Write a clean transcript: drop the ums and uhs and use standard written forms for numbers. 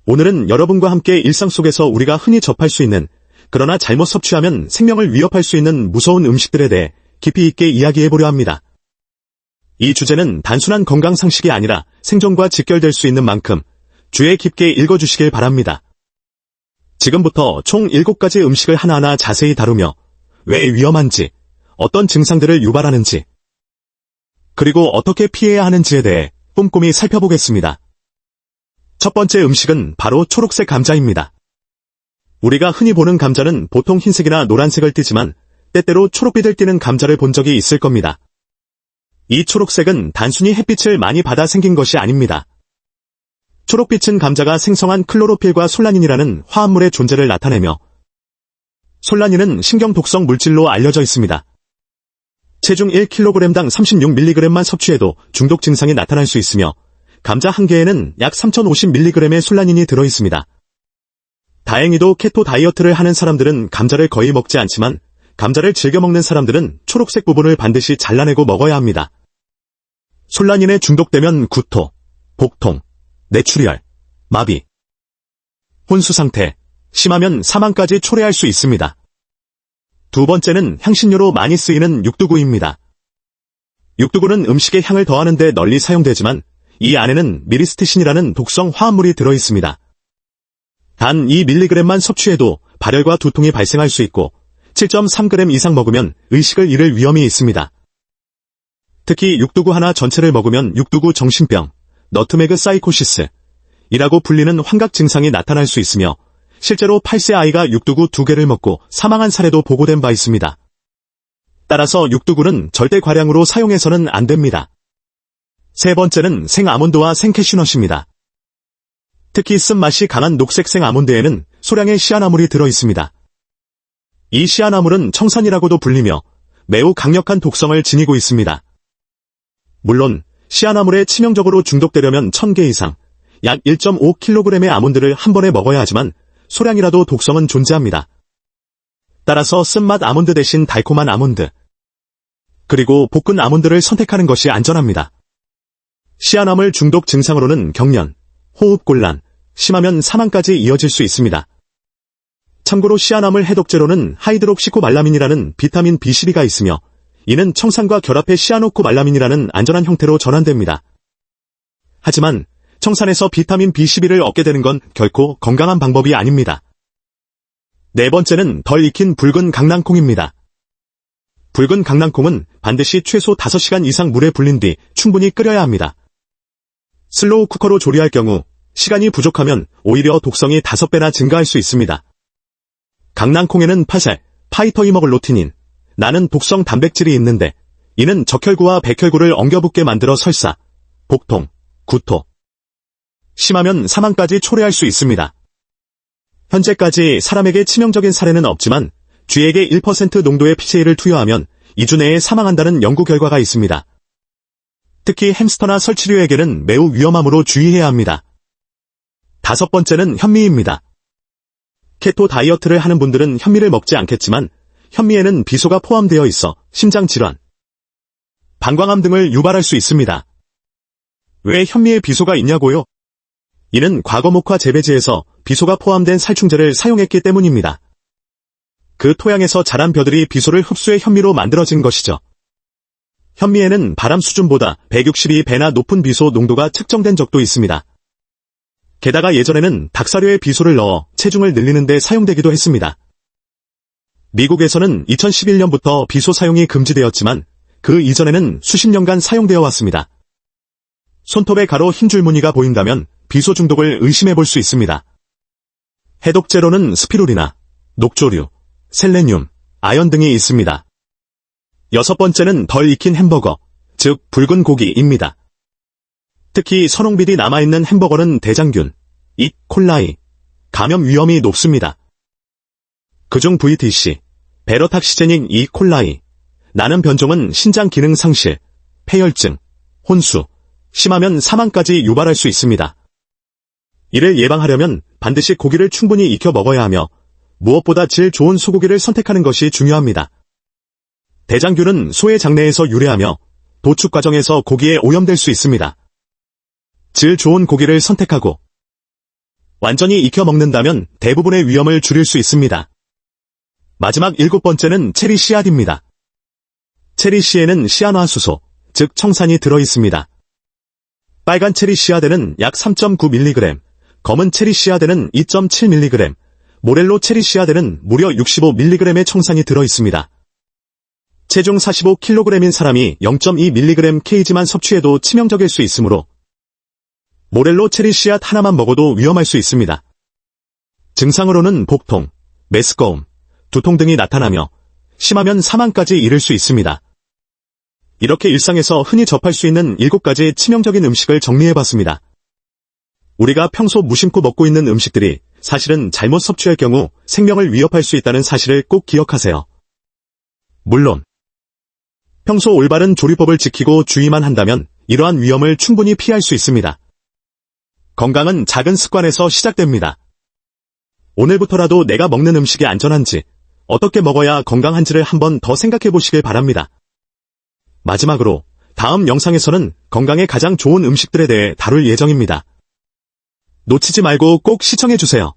오늘은 여러분과 함께 일상 속에서 우리가 흔히 접할 수 있는, 그러나 잘못 섭취하면 생명을 위협할 수 있는 무서운 음식들에 대해 깊이 있게 이야기해보려 합니다. 이 주제는 단순한 건강 상식이 아니라 생존과 직결될 수 있는 만큼 주의 깊게 읽어주시길 바랍니다. 지금부터 총 7가지 음식을 하나하나 자세히 다루며 왜 위험한지, 어떤 증상들을 유발하는지, 그리고 어떻게 피해야 하는지에 대해 꼼꼼히 살펴보겠습니다. 첫 번째 음식은 바로 초록색 감자입니다. 우리가 흔히 보는 감자는 보통 흰색이나 노란색을 띠지만 때때로 초록빛을 띠는 감자를 본 적이 있을 겁니다. 이 초록색은 단순히 햇빛을 많이 받아 생긴 것이 아닙니다. 초록빛은 감자가 생성한 클로로필과 솔라닌이라는 화합물의 존재를 나타내며, 솔라닌은 신경독성 물질로 알려져 있습니다. 체중 1kg당 36mg만 섭취해도 중독 증상이 나타날 수 있으며 감자 한 개에는 약 3050mg의 솔라닌이 들어있습니다. 다행히도 케토 다이어트를 하는 사람들은 감자를 거의 먹지 않지만 감자를 즐겨 먹는 사람들은 초록색 부분을 반드시 잘라내고 먹어야 합니다. 솔라닌에 중독되면 구토, 복통, 뇌출혈, 마비, 혼수 상태, 심하면 사망까지 초래할 수 있습니다. 두 번째는 향신료로 많이 쓰이는 육두구입니다. 육두구는 음식에 향을 더하는 데 널리 사용되지만 이 안에는 미리스티신이라는 독성 화합물이 들어있습니다. 단 2mg만 섭취해도 발열과 두통이 발생할 수 있고 7.3g 이상 먹으면 의식을 잃을 위험이 있습니다. 특히 육두구 하나 전체를 먹으면 육두구 정신병, 너트메그 사이코시스이라고 불리는 환각 증상이 나타날 수 있으며 실제로 8세 아이가 육두구 2개를 먹고 사망한 사례도 보고된 바 있습니다. 따라서 육두구는 절대 과량으로 사용해서는 안 됩니다. 세 번째는 생아몬드와 생캐슈넛입니다. 특히 쓴맛이 강한 녹색 생아몬드에는 소량의 시아나물이 들어있습니다. 이 시아나물은 청산이라고도 불리며 매우 강력한 독성을 지니고 있습니다. 물론 시아나물에 치명적으로 중독되려면 1000개 이상, 약 1.5kg의 아몬드를 한 번에 먹어야 하지만 소량이라도 독성은 존재합니다. 따라서 쓴맛 아몬드 대신 달콤한 아몬드, 그리고 볶은 아몬드를 선택하는 것이 안전합니다. 시아나물 중독 증상으로는 경련, 호흡곤란, 심하면 사망까지 이어질 수 있습니다. 참고로 시아나물 해독제로는 하이드록시코말라민이라는 비타민 B12가 있으며 이는 청산과 결합해 시아노코말라민이라는 안전한 형태로 전환됩니다. 하지만 청산에서 비타민 B12를 얻게 되는 건 결코 건강한 방법이 아닙니다. 네 번째는 덜 익힌 붉은 강낭콩입니다. 붉은 강낭콩은 반드시 최소 5시간 이상 물에 불린 뒤 충분히 끓여야 합니다. 슬로우 쿠커로 조리할 경우 시간이 부족하면 오히려 독성이 5배나 증가할 수 있습니다. 강낭콩에는 파살, 파이터이머글로틴인, 나는 독성 단백질이 있는데 이는 적혈구와 백혈구를 엉겨붙게 만들어 설사, 복통, 구토, 심하면 사망까지 초래할 수 있습니다. 현재까지 사람에게 치명적인 사례는 없지만 쥐에게 1% 농도의 PCA를 투여하면 2주 내에 사망한다는 연구 결과가 있습니다. 특히 햄스터나 설치류에게는 매우 위험하므로 주의해야 합니다. 다섯 번째는 현미입니다. 케토 다이어트를 하는 분들은 현미를 먹지 않겠지만 현미에는 비소가 포함되어 있어 심장질환, 방광암 등을 유발할 수 있습니다. 왜 현미에 비소가 있냐고요? 이는 과거 목화 재배지에서 비소가 포함된 살충제를 사용했기 때문입니다. 그 토양에서 자란 벼들이 비소를 흡수해 현미로 만들어진 것이죠. 현미에는 바람 수준보다 162배나 높은 비소 농도가 측정된 적도 있습니다. 게다가 예전에는 닭사료에 비소를 넣어 체중을 늘리는 데 사용되기도 했습니다. 미국에서는 2011년부터 비소 사용이 금지되었지만 그 이전에는 수십 년간 사용되어 왔습니다. 손톱에 가로 흰 줄무늬가 보인다면 비소 중독을 의심해 볼 수 있습니다. 해독제로는 스피루리나, 녹조류, 셀레늄, 아연 등이 있습니다. 여섯 번째는 덜 익힌 햄버거, 즉 붉은 고기입니다. 특히 선홍빛이 남아있는 햄버거는 대장균, 콜라이, 감염 위험이 높습니다. 그중 VTC, 베러탁시제닉 콜라이, 나는 변종은 신장 기능 상실, 폐혈증, 혼수, 심하면 사망까지 유발할 수 있습니다. 이를 예방하려면 반드시 고기를 충분히 익혀 먹어야 하며 무엇보다 질 좋은 소고기를 선택하는 것이 중요합니다. 대장균은 소의 장내에서 유래하며 도축 과정에서 고기에 오염될 수 있습니다. 질 좋은 고기를 선택하고 완전히 익혀 먹는다면 대부분의 위험을 줄일 수 있습니다. 마지막 7번째는 체리 씨앗입니다. 체리 씨에는 시아노아수소, 즉 청산이 들어있습니다. 빨간 체리 씨앗에는 약 3.9mg, 검은 체리 씨앗에는 2.7mg, 모렐로 체리 씨앗에는 무려 65mg의 청산이 들어있습니다. 체중 45kg인 사람이 0.2mg kg만 섭취해도 치명적일 수 있으므로 모렐로 체리 씨앗 하나만 먹어도 위험할 수 있습니다. 증상으로는 복통, 메스꺼움, 두통 등이 나타나며 심하면 사망까지 이를 수 있습니다. 이렇게 일상에서 흔히 접할 수 있는 7가지 치명적인 음식을 정리해봤습니다. 우리가 평소 무심코 먹고 있는 음식들이 사실은 잘못 섭취할 경우 생명을 위협할 수 있다는 사실을 꼭 기억하세요. 물론 평소 올바른 조리법을 지키고 주의만 한다면 이러한 위험을 충분히 피할 수 있습니다. 건강은 작은 습관에서 시작됩니다. 오늘부터라도 내가 먹는 음식이 안전한지, 어떻게 먹어야 건강한지를 한번 더 생각해 보시길 바랍니다. 마지막으로 다음 영상에서는 건강에 가장 좋은 음식들에 대해 다룰 예정입니다. 놓치지 말고 꼭 시청해 주세요.